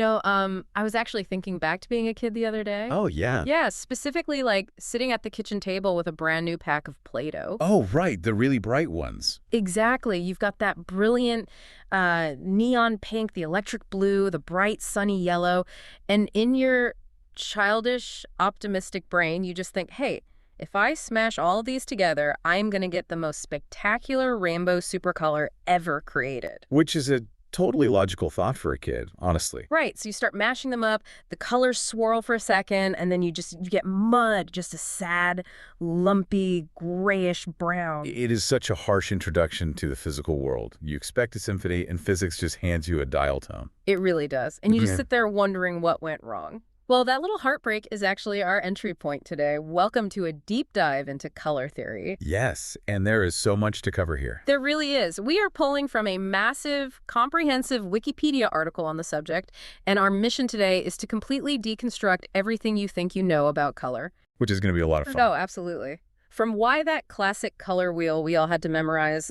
I was actually thinking back to being a kid the other day. Oh, yeah. Yeah, specifically like sitting at the kitchen table with a brand new pack of Play-Doh. Oh, right, the really bright ones. Exactly. You've got that brilliant neon pink, the electric blue, the bright sunny yellow. And in your childish, optimistic brain, you just think, hey, if I smash all of these together, I'm going to get the most spectacular rainbow supercolor ever created. Which is a totally logical thought for a kid, honestly. Right, so you start mashing them up, the colors swirl for a second, and then you get mud, just a sad, lumpy, grayish brown. It is such a harsh introduction to the physical world. You expect a symphony, and physics just hands you a dial tone. It really does. And you just Yeah. sit there wondering what went wrong. Well, that little heartbreak is actually our entry point today. Welcome to a deep dive into color theory. Yes, and there is so much to cover here. There really is. We are pulling from a massive, comprehensive Wikipedia article on the subject, and our mission today is to completely deconstruct everything you think you know about color. Which is going to be a lot of fun. Oh, absolutely. From why that classic color wheel we all had to memorize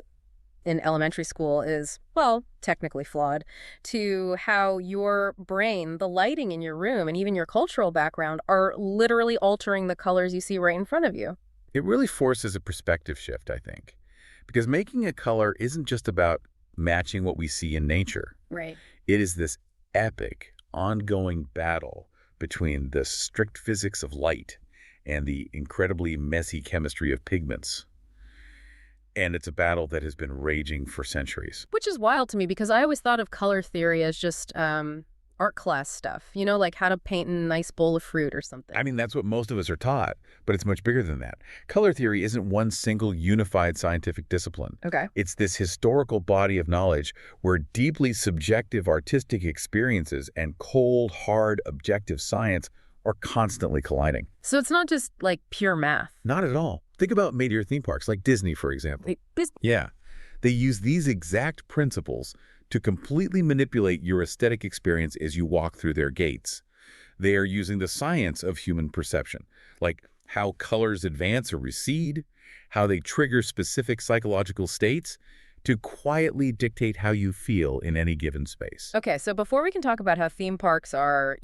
in elementary school is, well, technically flawed, to how your brain, the lighting in your room, and even your cultural background are literally altering the colors you see right in front of you. It really forces a perspective shift, I think. Because making a color isn't just about matching what we see in nature. Right. It is this epic, ongoing battle between the strict physics of light and the incredibly messy chemistry of pigments. And it's a battle that has been raging for centuries. Which is wild to me because I always thought of color theory as just art class stuff, like how to paint a nice bowl of fruit or something. I mean, that's what most of us are taught, but it's much bigger than that. Color theory isn't one single unified scientific discipline. Okay. It's this historical body of knowledge where deeply subjective artistic experiences and cold, hard, objective science are constantly colliding. So it's not just like pure math. Not at all. Think about major theme parks like Disney, for example. Wait, Yeah. They use these exact principles to completely manipulate your aesthetic experience as you walk through their gates. They are using the science of human perception, like how colors advance or recede, how they trigger specific psychological states, to quietly dictate how you feel in any given space. Okay, so before we can talk about how theme parks are,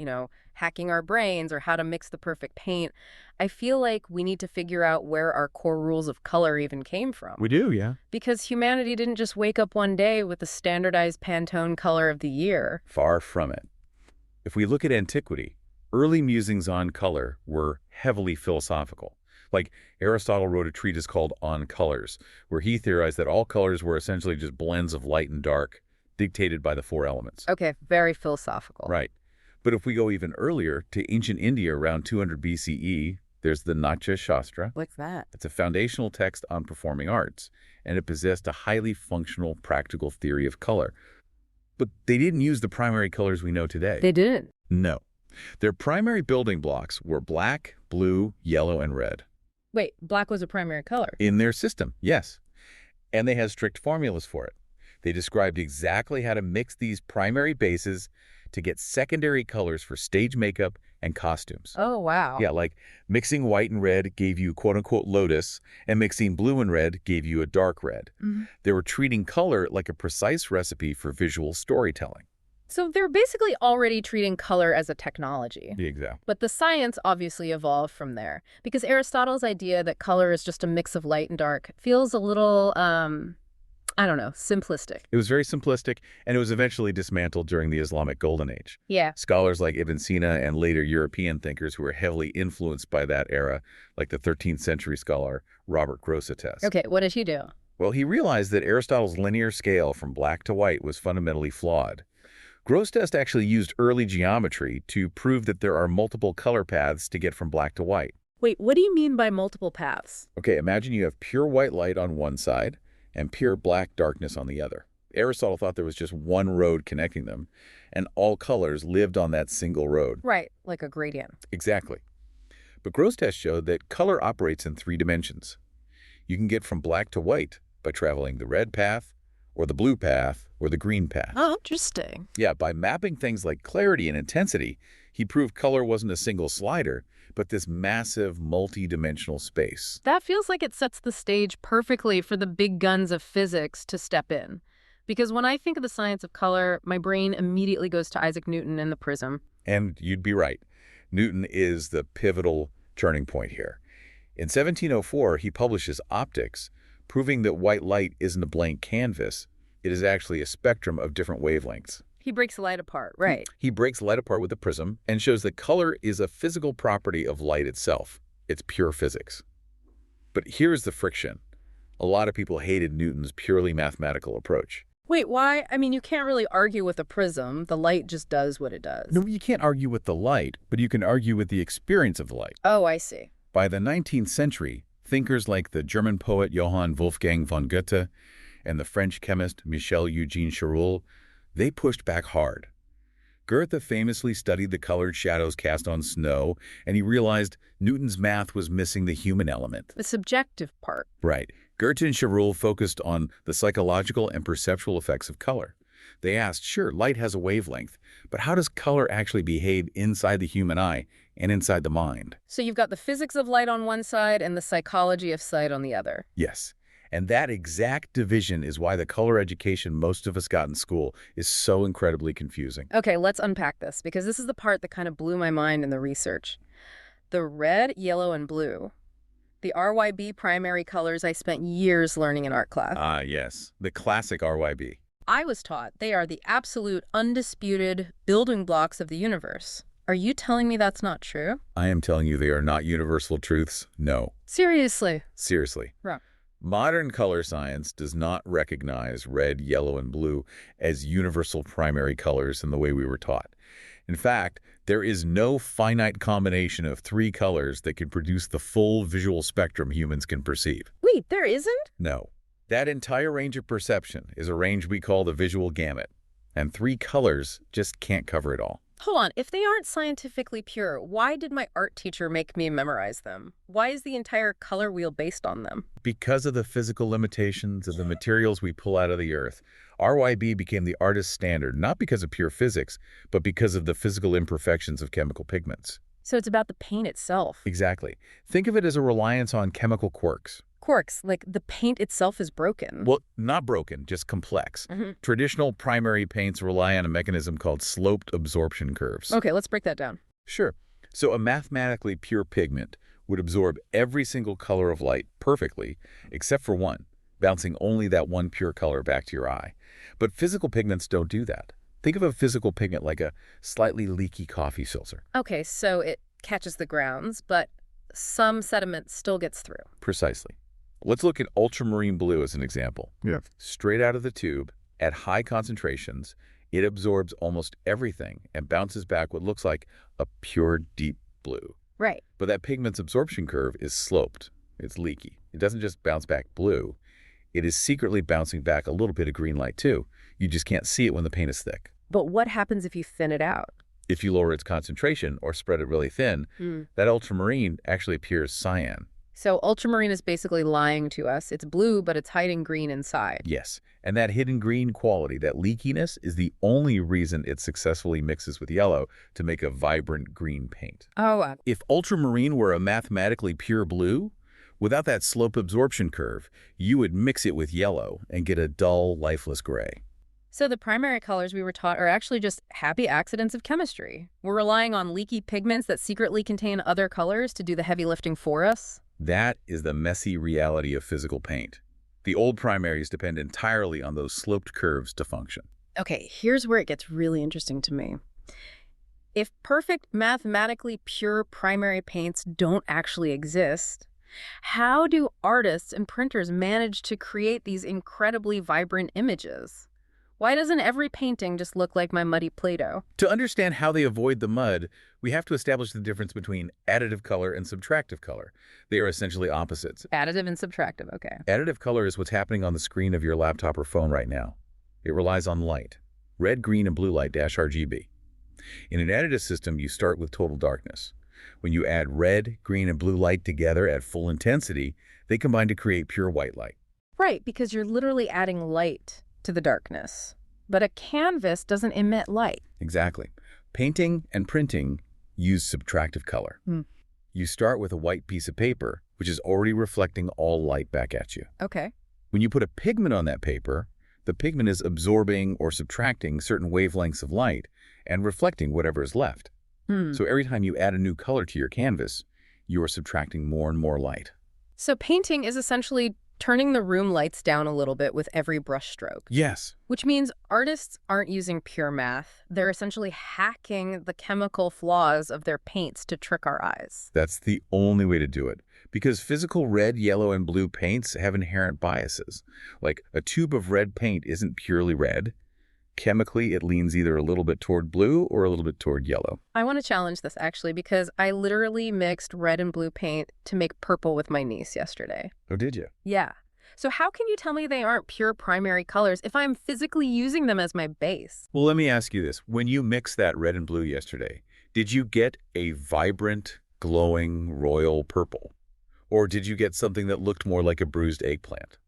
hacking our brains or how to mix the perfect paint, I feel like we need to figure out where our core rules of color even came from. We do, yeah. Because humanity didn't just wake up one day with the standardized Pantone color of the year. Far from it. If we look at antiquity, early musings on color were heavily philosophical. Like Aristotle wrote a treatise called On Colors, where he theorized that all colors were essentially just blends of light and dark, dictated by the four elements. Okay, very philosophical. Right. But if we go even earlier to ancient India around 200 BCE, there's the Natya Shastra. What's that? It's a foundational text on performing arts, and it possessed a highly functional, practical theory of color. But they didn't use the primary colors we know today. They didn't? No. Their primary building blocks were black, blue, yellow, and red. Wait, black was a primary color? In their system, yes. And they had strict formulas for it. They described exactly how to mix these primary bases to get secondary colors for stage makeup and costumes. Oh, wow. Yeah, like mixing white and red gave you quote-unquote lotus, and mixing blue and red gave you a dark red. Mm-hmm. They were treating color like a precise recipe for visual storytelling. So they're basically already treating color as a technology. Exactly. But the science obviously evolved from there, because Aristotle's idea that color is just a mix of light and dark feels a little, simplistic. It was very simplistic, and it was eventually dismantled during the Islamic Golden Age. Yeah. Scholars like Ibn Sina and later European thinkers who were heavily influenced by that era, like the 13th century scholar Robert Grosseteste. Okay, what did he do? Well, he realized that Aristotle's linear scale from black to white was fundamentally flawed. Grosseteste actually used early geometry to prove that there are multiple color paths to get from black to white. Wait, what do you mean by multiple paths? Okay, imagine you have pure white light on one side and pure black darkness on the other. Aristotle thought there was just one road connecting them, and all colors lived on that single road. Right, like a gradient. Exactly. But Grosseteste showed that color operates in 3 dimensions. You can get from black to white by traveling the red path, or the blue path, or the green path. Oh, interesting. Yeah, by mapping things like clarity and intensity, he proved color wasn't a single slider, but this massive multi-dimensional space. That feels like it sets the stage perfectly for the big guns of physics to step in. Because when I think of the science of color, my brain immediately goes to Isaac Newton and the prism. And you'd be right. Newton is the pivotal turning point here. In 1704, he publishes Optics, proving that white light isn't a blank canvas. It is actually a spectrum of different wavelengths. He breaks light apart, right? He breaks light apart with a prism and shows that color is a physical property of light itself. It's pure physics. But here's the friction. A lot of people hated Newton's purely mathematical approach. Wait, why? I mean, you can't really argue with a prism. The light just does what it does. No, you can't argue with the light, but you can argue with the experience of the light. Oh, I see. By the 19th century, thinkers like the German poet Johann Wolfgang von Goethe and the French chemist Michel-Eugène Chirul, they pushed back hard. Goethe famously studied the colored shadows cast on snow, and he realized Newton's math was missing the human element. The subjective part. Right. Goethe and Chirul focused on the psychological and perceptual effects of color. They asked, sure, light has a wavelength, but how does color actually behave inside the human eye and inside the mind? So you've got the physics of light on one side and the psychology of sight on the other. Yes. And that exact division is why the color education most of us got in school is so incredibly confusing. Okay, let's unpack this, because this is the part that kind of blew my mind in the research. The red, yellow, and blue. The RYB primary colors I spent years learning in art class. Ah, yes. The classic RYB. I was taught they are the absolute, undisputed building blocks of the universe. Are you telling me that's not true? I am telling you they are not universal truths. No. Seriously? Seriously. Right. Modern color science does not recognize red, yellow, and blue as universal primary colors in the way we were taught. In fact, there is no finite combination of three colors that can produce the full visual spectrum humans can perceive. Wait, there isn't? No. That entire range of perception is a range we call the visual gamut, and three colors just can't cover it all. Hold on, if they aren't scientifically pure, why did my art teacher make me memorize them? Why is the entire color wheel based on them? Because of the physical limitations of the materials we pull out of the earth, RYB became the artist's standard, not because of pure physics, but because of the physical imperfections of chemical pigments. So it's about the paint itself. Exactly. Think of it as a reliance on chemical quirks. Quirks, like the paint itself is broken. Well, not broken, just complex. Traditional primary paints rely on a mechanism called sloped absorption curves. Okay, let's break that down. Sure. So a mathematically pure pigment would absorb every single color of light perfectly, except for one, bouncing only that one pure color back to your eye. But physical pigments don't do that. Think of a physical pigment like a slightly leaky coffee filter. Okay, so it catches the grounds, but some sediment still gets through. Precisely. Let's look at ultramarine blue as an example. Yeah. Straight out of the tube, at high concentrations, it absorbs almost everything and bounces back what looks like a pure deep blue. Right. But that pigment's absorption curve is sloped. It's leaky. It doesn't just bounce back blue. It is secretly bouncing back a little bit of green light too. You just can't see it when the paint is thick. But what happens if you thin it out? If you lower its concentration or spread it really thin, that ultramarine actually appears cyan. So ultramarine is basically lying to us. It's blue, but it's hiding green inside. Yes, and that hidden green quality, that leakiness, is the only reason it successfully mixes with yellow to make a vibrant green paint. Oh, If ultramarine were a mathematically pure blue, without that slope absorption curve, you would mix it with yellow and get a dull, lifeless gray. so the primary colors we were taught are actually just happy accidents of chemistry. We're relying on leaky pigments that secretly contain other colors to do the heavy lifting for us. That is the messy reality of physical paint. The old primaries depend entirely on those sloped curves to function. Okay, here's where it gets really interesting to me. If perfect, mathematically pure primary paints don't actually exist, how do artists and printers manage to create these incredibly vibrant images? Why doesn't every painting just look like my muddy Play-Doh? To understand how they avoid the mud, we have to establish the difference between additive color and subtractive color. They are essentially opposites. Additive and subtractive, okay. Additive color is what's happening on the screen of your laptop or phone right now. It relies on light. Red, green, and blue light dash RGB. In an additive system, you start with total darkness. When you add red, green, and blue light together at full intensity, they combine to create pure white light. Right, because you're literally adding light to the darkness. But a canvas doesn't emit light. Exactly. Painting and printing use subtractive color. You start with a white piece of paper, which is already reflecting all light back at you. Okay. When you put a pigment on that paper, The pigment is absorbing or subtracting certain wavelengths of light and reflecting whatever is left. Hmm. So every time you add a new color to your canvas, you are subtracting more and more light. So painting is essentially turning the room lights down a little bit with every brushstroke, Yes. which means artists aren't using pure math. They're essentially hacking the chemical flaws of their paints to trick our eyes. That's the only way to do it, because physical red, yellow, and blue paints have inherent biases. Like a tube of red paint isn't purely red. Chemically, it leans either a little bit toward blue or a little bit toward yellow. I want to challenge this actually because I literally mixed red and blue paint to make purple with my niece yesterday. Oh, did you? Yeah. So how can you tell me they aren't pure primary colors if I'm physically using them as my base? Well, let me ask you this. When you mixed that red and blue yesterday, did you get a vibrant, glowing, royal purple? Or did you get something that looked more like a bruised eggplant?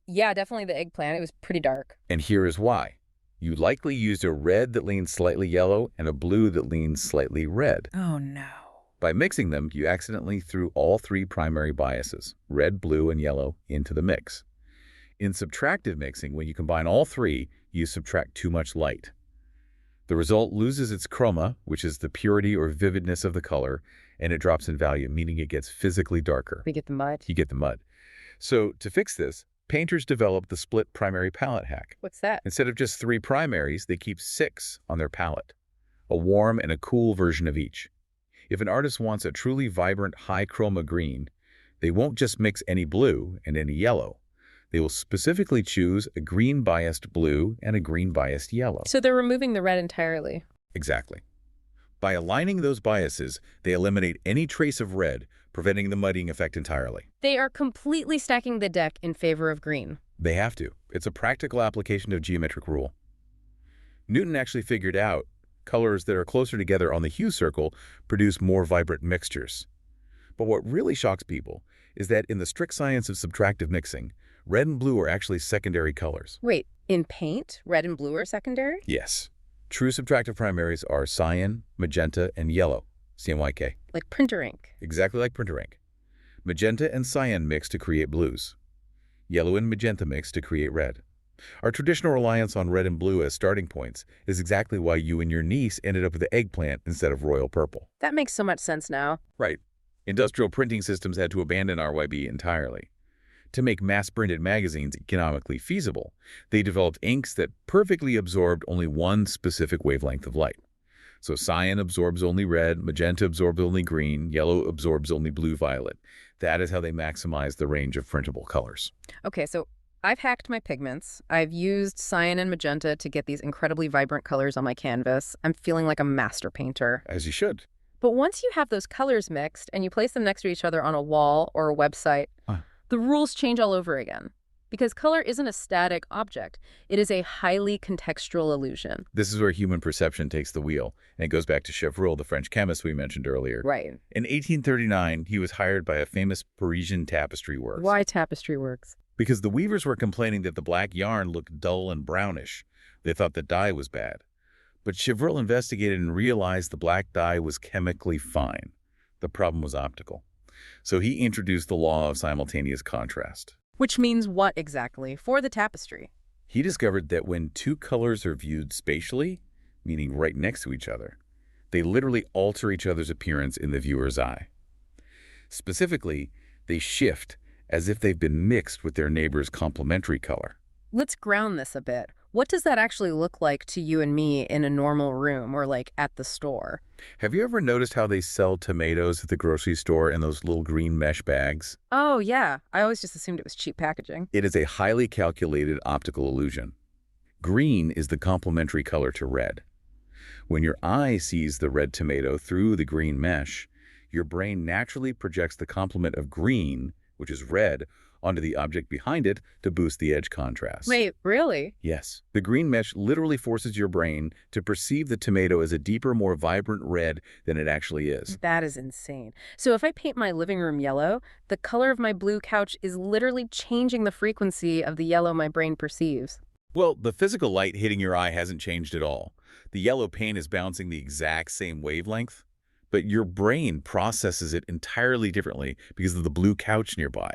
Yeah, definitely the eggplant. It was pretty dark. And here is why. You likely used a red that leans slightly yellow and a blue that leans slightly red. Oh, no. By mixing them, you accidentally threw all three primary biases, red, blue, and yellow, into the mix. In subtractive mixing, when you combine all three, you subtract too much light. The result loses its chroma, which is the purity or vividness of the color, and it drops in value, meaning it gets physically darker. We get the mud. You get the mud. So to fix this, painters developed the split primary palette hack. What's that? Instead of just 3 primaries, they keep 6 on their palette, a warm and a cool version of each. If an artist wants a truly vibrant, high chroma green, they won't just mix any blue and any yellow. They will specifically choose a green-biased blue and a green-biased yellow. So they're removing the red entirely. Exactly. By aligning those biases, they eliminate any trace of red, preventing the muddying effect entirely. They are completely stacking the deck in favor of green. They have to. It's a practical application of geometric rule. Newton actually figured out colors that are closer together on the hue circle produce more vibrant mixtures. But what really shocks people is that in the strict science of subtractive mixing, red and blue are actually secondary colors. Wait, in paint, red and blue are secondary? Yes. True subtractive primaries are cyan, magenta, and yellow, CMYK. Like printer ink. Exactly like printer ink. Magenta and cyan mix to create blues. Yellow and magenta mix to create red. Our traditional reliance on red and blue as starting points is exactly why you and your niece ended up with the eggplant instead of royal purple. That makes so much sense now. Right. Industrial printing systems had to abandon RYB entirely. To make mass-printed magazines economically feasible, they developed inks that perfectly absorbed only one specific wavelength of light. So cyan absorbs only red, magenta absorbs only green, yellow absorbs only blue-violet. That is how they maximize the range of printable colors. Okay, so I've hacked my pigments. I've used cyan and magenta to get these incredibly vibrant colors on my canvas. I'm feeling like a master painter. As you should. But once you have those colors mixed and you place them next to each other on a wall or a website, the rules change all over again. Because color isn't a static object. It is a highly contextual illusion. This is where human perception takes the wheel, and it goes back to Chevreul, the French chemist we mentioned earlier. Right. In 1839, he was hired by a famous Parisian tapestry works. Why tapestry works? Because the weavers were complaining that the black yarn looked dull and brownish. They thought the dye was bad. But Chevreul investigated and realized the black dye was chemically fine. The problem was optical. So he introduced the law of simultaneous contrast. Which means what exactly for the tapestry? He discovered that when two colors are viewed spatially, meaning right next to each other, they literally alter each other's appearance in the viewer's eye. Specifically, they shift as if they've been mixed with their neighbor's complementary color. Let's ground this a bit. What does that actually look like to you and me in a normal room or like at the store? Have you ever noticed how they sell tomatoes at the grocery store in those little green mesh bags? Oh, yeah. I always just assumed it was cheap packaging. It is a highly calculated optical illusion. Green is the complementary color to red. When your eye sees the red tomato through the green mesh, your brain naturally projects the complement of green, which is red, onto the object behind it to boost the edge contrast. Wait, really? Yes. The green mesh literally forces your brain to perceive the tomato as a deeper, more vibrant red than it actually is. That is insane. So if I paint my living room yellow, the color of my blue couch is literally changing the frequency of the yellow my brain perceives. Well, the physical light hitting your eye hasn't changed at all. The yellow paint is bouncing the exact same wavelength, but your brain processes it entirely differently because of the blue couch nearby.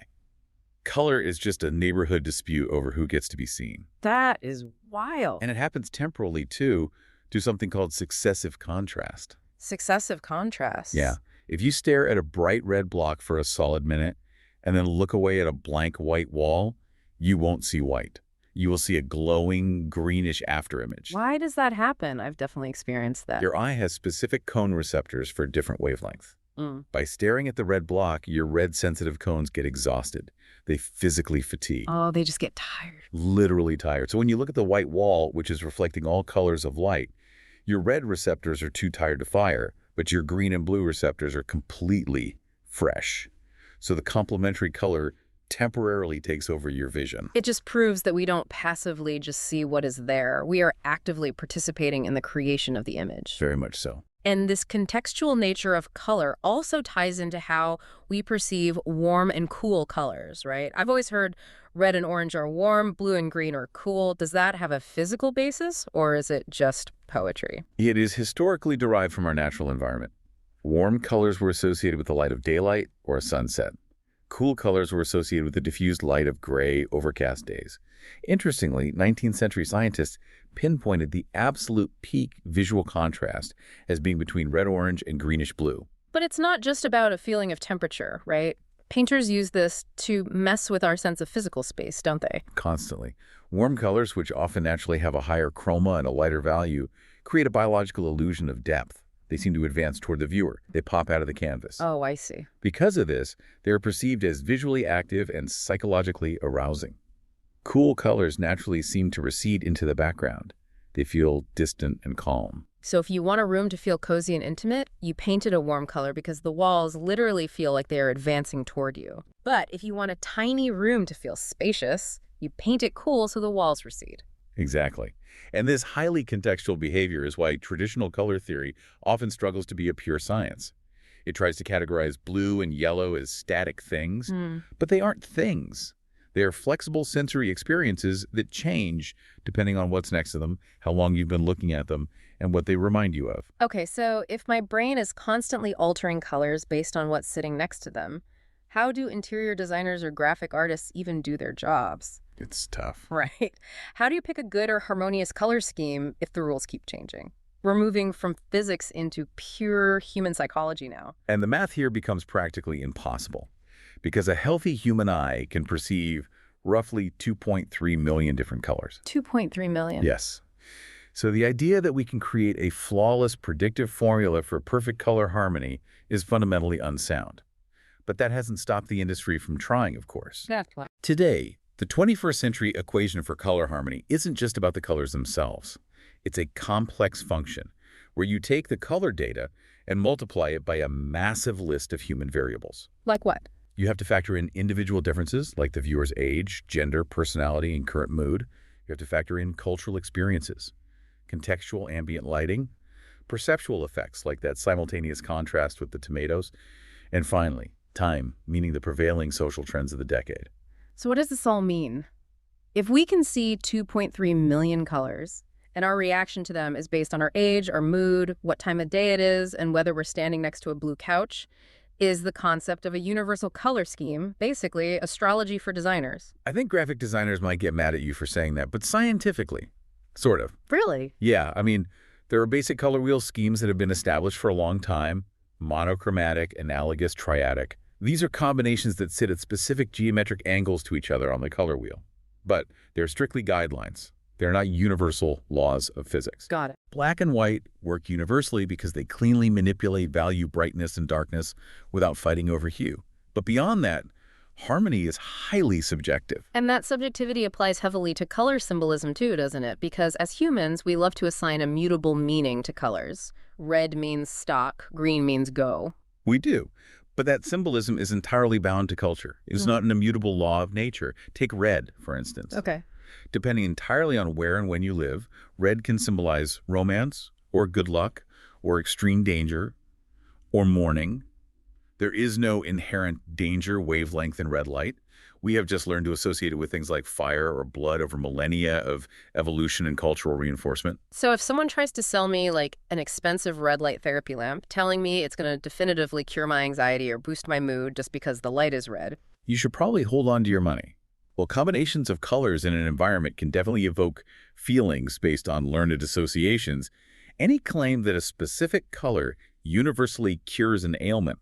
Color is just a neighborhood dispute over who gets to be seen. That is wild. And it happens temporally, too, to something called successive contrast. Successive contrast. Yeah. If you stare at a bright red block for a solid minute and then look away at a blank white wall, you won't see white. You will see a glowing greenish afterimage. Why does that happen? I've definitely experienced that. Your eye has specific cone receptors for different wavelengths. Mm. By staring at the red block, your red-sensitive cones get exhausted. They physically fatigue. Oh, they just get tired. Literally tired. So when you look at the white wall, which is reflecting all colors of light, your red receptors are too tired to fire, but your green and blue receptors are completely fresh. So the complementary color temporarily takes over your vision. It just proves that we don't passively just see what is there. We are actively participating in the creation of the image. Very much so. And this contextual nature of color also ties into how we perceive warm and cool colors, right? I've always heard red and orange are warm, blue and green are cool. Does that have a physical basis, or is it just poetry? It is historically derived from our natural environment. Warm colors were associated with the light of daylight or a sunset. Cool colors were associated with the diffused light of gray, overcast days. Interestingly, 19th century scientists pinpointed the absolute peak visual contrast as being between red-orange and greenish-blue. But it's not just about a feeling of temperature, right? Painters use this to mess with our sense of physical space, don't they? Constantly. Warm colors, which often naturally have a higher chroma and a lighter value, create a biological illusion of depth. They seem to advance toward the viewer. They pop out of the canvas. Oh, I see. Because of this, they are perceived as visually active and psychologically arousing. Cool colors naturally seem to recede into the background. They feel distant and calm. So if you want a room to feel cozy and intimate, you paint it a warm color because the walls literally feel like they are advancing toward you. But if you want a tiny room to feel spacious, you paint it cool so the walls recede. Exactly. And this highly contextual behavior is why traditional color theory often struggles to be a pure science. It tries to categorize blue and yellow as static things, but they aren't things. They are flexible sensory experiences that change depending on what's next to them, how long you've been looking at them, and what they remind you of. Okay, so if my brain is constantly altering colors based on what's sitting next to them, how do interior designers or graphic artists even do their jobs? It's tough. Right. How do you pick a good or harmonious color scheme if the rules keep changing? We're moving from physics into pure human psychology now. And the math here becomes practically impossible, because a healthy human eye can perceive roughly 2.3 million different colors. 2.3 million. Yes. So the idea that we can create a flawless predictive formula for perfect color harmony is fundamentally unsound. But that hasn't stopped the industry from trying, of course. That's why. Today, the 21st century equation for color harmony isn't just about the colors themselves. It's a complex function where you take the color data and multiply it by a massive list of human variables. Like what? You have to factor in individual differences like the viewer's age, gender, personality, and current mood. You have to factor in cultural experiences, contextual ambient lighting, perceptual effects like that simultaneous contrast with the tomatoes, and finally, time, meaning the prevailing social trends of the decade. So what does this all mean? If we can see 2.3 million colors, and our reaction to them is based on our age, our mood, what time of day it is, and whether we're standing next to a blue couch, is the concept of a universal color scheme, basically astrology for designers. I think graphic designers might get mad at you for saying that, but scientifically, sort of. Really? Yeah, I mean, there are basic color wheel schemes that have been established for a long time: monochromatic, analogous, triadic. These are combinations that sit at specific geometric angles to each other on the color wheel. But they're strictly guidelines. They're not universal laws of physics. Got it. Black and white work universally because they cleanly manipulate value brightness and darkness without fighting over hue. But beyond that, harmony is highly subjective. And that subjectivity applies heavily to color symbolism too, doesn't it? Because as humans, we love to assign a mutable meaning to colors. Red means stop, green means go. We do. But that symbolism is entirely bound to culture. It's not an immutable law of nature. Take red, for instance. Okay. Depending entirely on where and when you live, red can symbolize romance, or good luck, or extreme danger, or mourning. There is no inherent danger wavelength in red light. We have just learned to associate it with things like fire or blood over millennia of evolution and cultural reinforcement. So if someone tries to sell me like an expensive red light therapy lamp, telling me it's going to definitively cure my anxiety or boost my mood just because the light is red, you should probably hold on to your money. While combinations of colors in an environment can definitely evoke feelings based on learned associations, any claim that a specific color universally cures an ailment,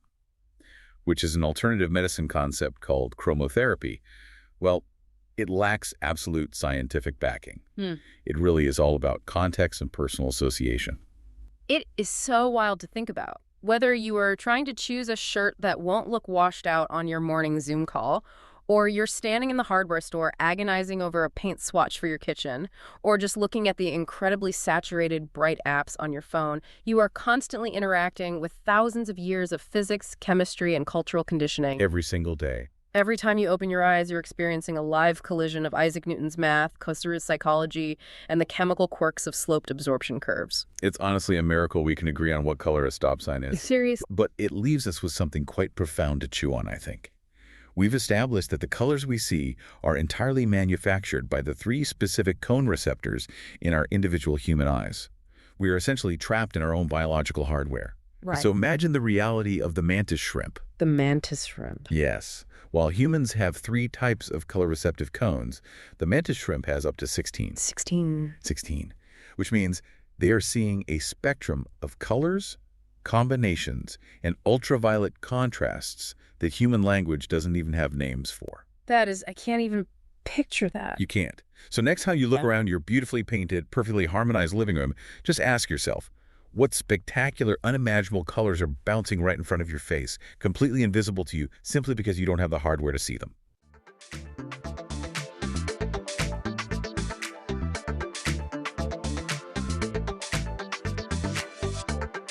which is an alternative medicine concept called chromotherapy, well, it lacks absolute scientific backing. Hmm. It really is all about context and personal association. It is so wild to think about. Whether you are trying to choose a shirt that won't look washed out on your morning Zoom call, or you're standing in the hardware store agonizing over a paint swatch for your kitchen, or just looking at the incredibly saturated, bright apps on your phone, you are constantly interacting with thousands of years of physics, chemistry, and cultural conditioning. Every single day. Every time you open your eyes, you're experiencing a live collision of Isaac Newton's math, Kosaru's psychology, and the chemical quirks of sloped absorption curves. It's honestly a miracle we can agree on what color a stop sign is. Serious? But it leaves us with something quite profound to chew on, I think. We've established that the colors we see are entirely manufactured by the 3 specific cone receptors in our individual human eyes. We are essentially trapped in our own biological hardware. Right. So imagine the reality of the mantis shrimp. The mantis shrimp. Yes. While humans have 3 types of color receptive cones, the mantis shrimp has up to 16. 16. Which means they are seeing a spectrum of colors, combinations, and ultraviolet contrasts that human language doesn't even have names for. That is, I can't even picture that. You can't. So next time you look around your beautifully painted, perfectly harmonized living room, just ask yourself, what spectacular, unimaginable colors are bouncing right in front of your face, completely invisible to you, simply because you don't have the hardware to see them?